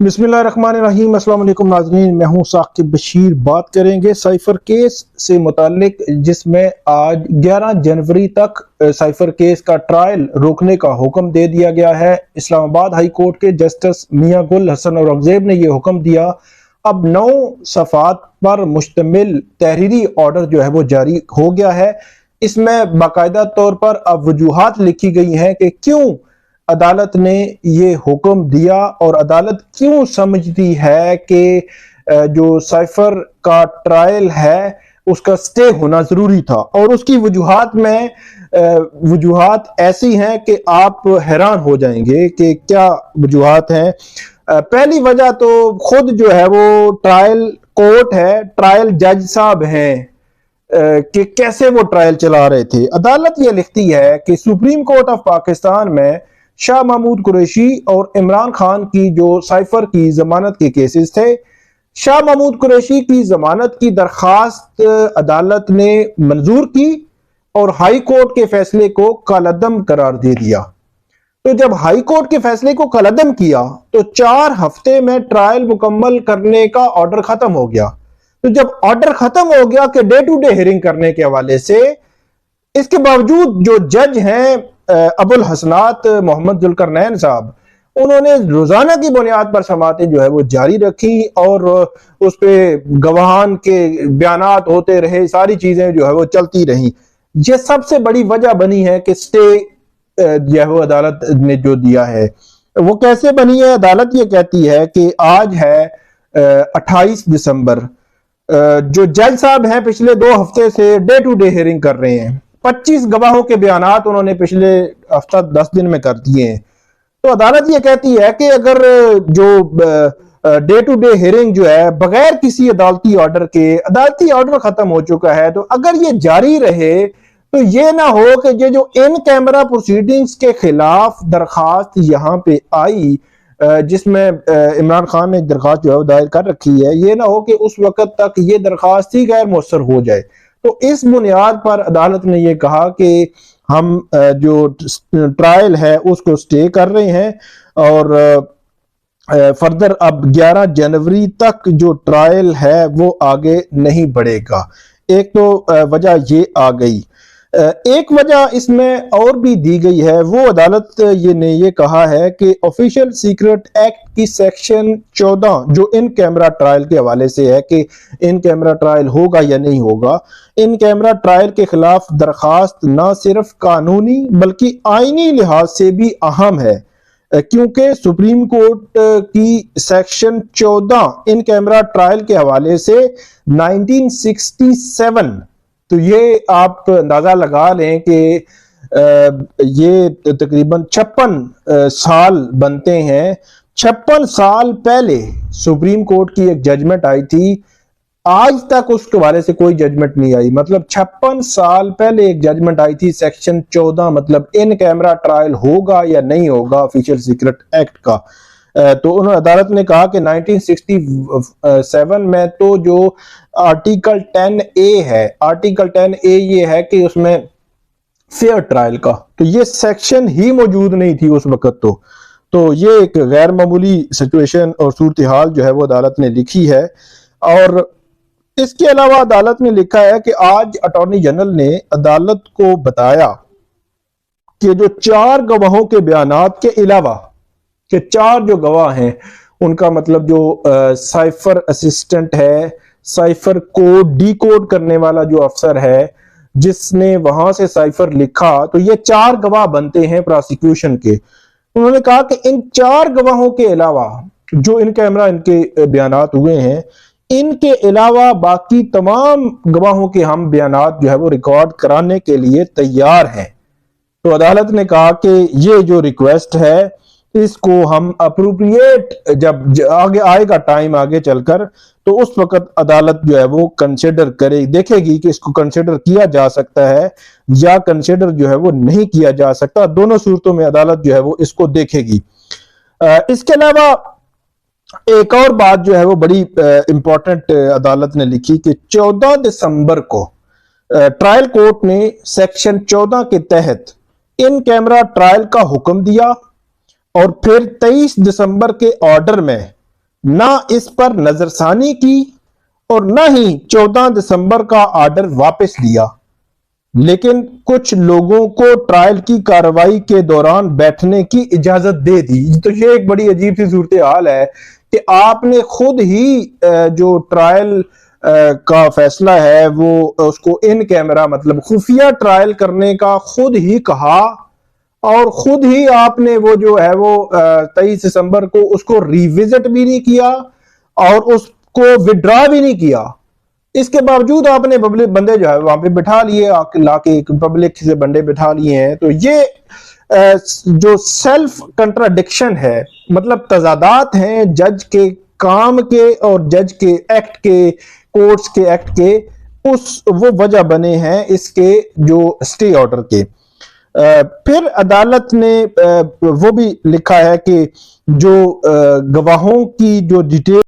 बिस्मिल्लाहिर्रहमानिर्रहीम। अस्सलाम वालेकुम नाज़रीन, मैं हूं साकिब बशीर। बात करेंगे साइफर केस से मुताल्लिक, जिसमें आज 11 जनवरी तक साइफर केस का ट्रायल रोकने का हुक्म दे दिया गया है। इस्लामाबाद हाई कोर्ट के जस्टिस मियां गुल हसन औरंगजेब ने यह हुक्म दिया। अब 9 सफ़ात पर मुश्तमिल तहरीरी ऑर्डर जो है वो जारी हो गया है। इसमें बाकायदा तौर पर अब वजूहात लिखी गई हैं कि क्यों अदालत ने ये हुक्म दिया और अदालत क्यों समझती है कि जो साइफर का ट्रायल है उसका स्टे होना जरूरी था। और उसकी वजूहात ऐसी हैं कि आप हैरान हो जाएंगे कि क्या वजूहात हैं। पहली वजह तो खुद जो है वो ट्रायल कोर्ट है, ट्रायल जज साहब हैं कि कैसे वो ट्रायल चला रहे थे। अदालत ये लिखती है कि सुप्रीम कोर्ट ऑफ पाकिस्तान में शाह महमूद कुरैशी और इमरान खान की जो साइफर की जमानत के केसेस थे, शाह महमूद कुरैशी की जमानत की दरखास्त अदालत ने मंजूर की और हाई कोर्ट के फैसले को कलअदम करार दे दिया। तो जब हाई कोर्ट के फैसले को कलअदम किया तो 4 हफ्ते में ट्रायल मुकम्मल करने का ऑर्डर खत्म हो गया। तो जब ऑर्डर खत्म हो गया कि डे टू डे हियरिंग करने के हवाले से, इसके बावजूद जो जज हैं अबुल हसनात मोहम्मद जुल्करनैन साहब, उन्होंने रोजाना की बुनियाद पर समातें जो है वो जारी रखी और उस पर गवाहान के बयानात होते रहे, सारी चीजें जो है वो चलती रही। ये सबसे बड़ी वजह बनी है कि स्टे जो है वो अदालत ने जो दिया है वो कैसे बनी है। अदालत ये कहती है कि आज है 28 दिसंबर, जो जज साहब हैं पिछले 2 हफ्ते से डे टू डे हियरिंग कर रहे हैं। 25 गवाहों के बयानात उन्होंने पिछले हफ्ता 10 दिन में कर दिए हैं। तो अदालत ये कहती है कि अगर जो डे टू डे हियरिंग जो है बगैर किसी अदालती ऑर्डर के, अदालती ऑर्डर खत्म हो चुका है, तो अगर ये जारी रहे तो ये ना हो कि ये जो इन कैमरा प्रोसीडिंग्स के खिलाफ दरखास्त यहाँ पे आई, जिसमें इमरान खान ने दरखास्त जो है दायर कर रखी है, ये ना हो कि उस वक्त तक ये दरखास्त ही गैर मुअस्सर हो जाए। तो इस बुनियाद पर अदालत ने यह कहा कि हम जो ट्रायल है उसको स्टे कर रहे हैं और फर्दर अब 11 जनवरी तक जो ट्रायल है वो आगे नहीं बढ़ेगा। एक तो वजह ये आ गई। एक वजह इसमें और भी दी गई है। वो अदालत ने ये कहा है कि ऑफिशियल सीक्रेट एक्ट की सेक्शन 14 जो इन कैमरा ट्रायल के हवाले से है कि इन कैमरा ट्रायल होगा या नहीं होगा, इन कैमरा ट्रायल के खिलाफ दरखास्त ना सिर्फ कानूनी बल्कि आईनी लिहाज से भी अहम है, क्योंकि सुप्रीम कोर्ट की सेक्शन 14 इन कैमरा ट्रायल के हवाले से 1967, तो ये आप अंदाजा लगा लें कि ये तकरीबन 56 साल बनते हैं। 56 साल पहले सुप्रीम कोर्ट की एक जजमेंट आई थी, आज तक उसके हवाले से कोई जजमेंट नहीं आई। मतलब 56 साल पहले एक जजमेंट आई थी सेक्शन 14, मतलब इन कैमरा ट्रायल होगा या नहीं होगा ऑफिशियल सीक्रेट एक्ट का। तो उन्होंने अदालत ने कहा कि 1967 में तो जो आर्टिकल 10A है, आर्टिकल 10A ये है कि उसमें फेयर ट्रायल का, तो ये सेक्शन ही मौजूद नहीं थी उस वक्त। तो ये एक गैर मामूली सिचुएशन और सूरत हाल जो है वो अदालत ने लिखी है। और इसके अलावा अदालत ने लिखा है कि आज अटॉर्नी जनरल ने अदालत को बताया कि जो 4 गवाहों के बयानात के अलावा, कि 4 जो गवाह हैं उनका मतलब जो साइफर असिस्टेंट है, साइफर कोड डीकोड करने वाला जो अफसर है जिसने वहां से साइफर लिखा, तो ये 4 गवाह बनते हैं प्रोसिक्यूशन के। उन्होंने कहा कि इन 4 गवाहों के अलावा जो इन कैमरा इनके बयानात हुए हैं, इनके अलावा बाकी तमाम गवाहों के हम बयानात जो है वो रिकॉर्ड कराने के लिए तैयार हैं। तो अदालत ने कहा कि ये जो रिक्वेस्ट है इसको हम अप्रोप्रिएट, जब आगे आएगा टाइम आगे चलकर, तो उस वक्त अदालत जो है वो कंसिडर करे, देखेगी कि इसको कंसिडर किया जा सकता है या कंसिडर जो है वो नहीं किया जा सकता। दोनों सूरतों में अदालत जो है वो इसको देखेगी। इसके अलावा एक और बात जो है वो बड़ी इंपॉर्टेंट अदालत ने लिखी कि 14 दिसंबर को ट्रायल कोर्ट ने सेक्शन 14 के तहत इन कैमरा ट्रायल का हुक्म दिया और फिर 23 दिसंबर के ऑर्डर में ना इस पर नजरसानी की और न ही 14 दिसंबर का आर्डर वापस लिया, लेकिन कुछ लोगों को ट्रायल की कार्रवाई के दौरान बैठने की इजाजत दे दी। तो ये एक बड़ी अजीब सी सूरत हाल है कि आपने खुद ही जो ट्रायल का फैसला है वो उसको इन कैमरा मतलब खुफिया ट्रायल करने का खुद ही कहा, और खुद ही आपने वो जो है वो 23 दिसंबर को उसको रिविजिट भी नहीं किया और उसको विड्रॉ भी नहीं किया। इसके बावजूद आपने पब्लिक बंदे जो है वहां पे बिठा लिए, लाके पब्लिक से बंदे बिठा लिए हैं। तो ये जो सेल्फ कंट्राडिक्शन है, मतलब तजादात हैं जज के काम के और जज के एक्ट के, कोर्ट्स के एक्ट के, उस वो वजह बने हैं इसके जो स्टे ऑर्डर के। फिर अदालत ने वो भी लिखा है कि जो गवाहों की जो डिटेल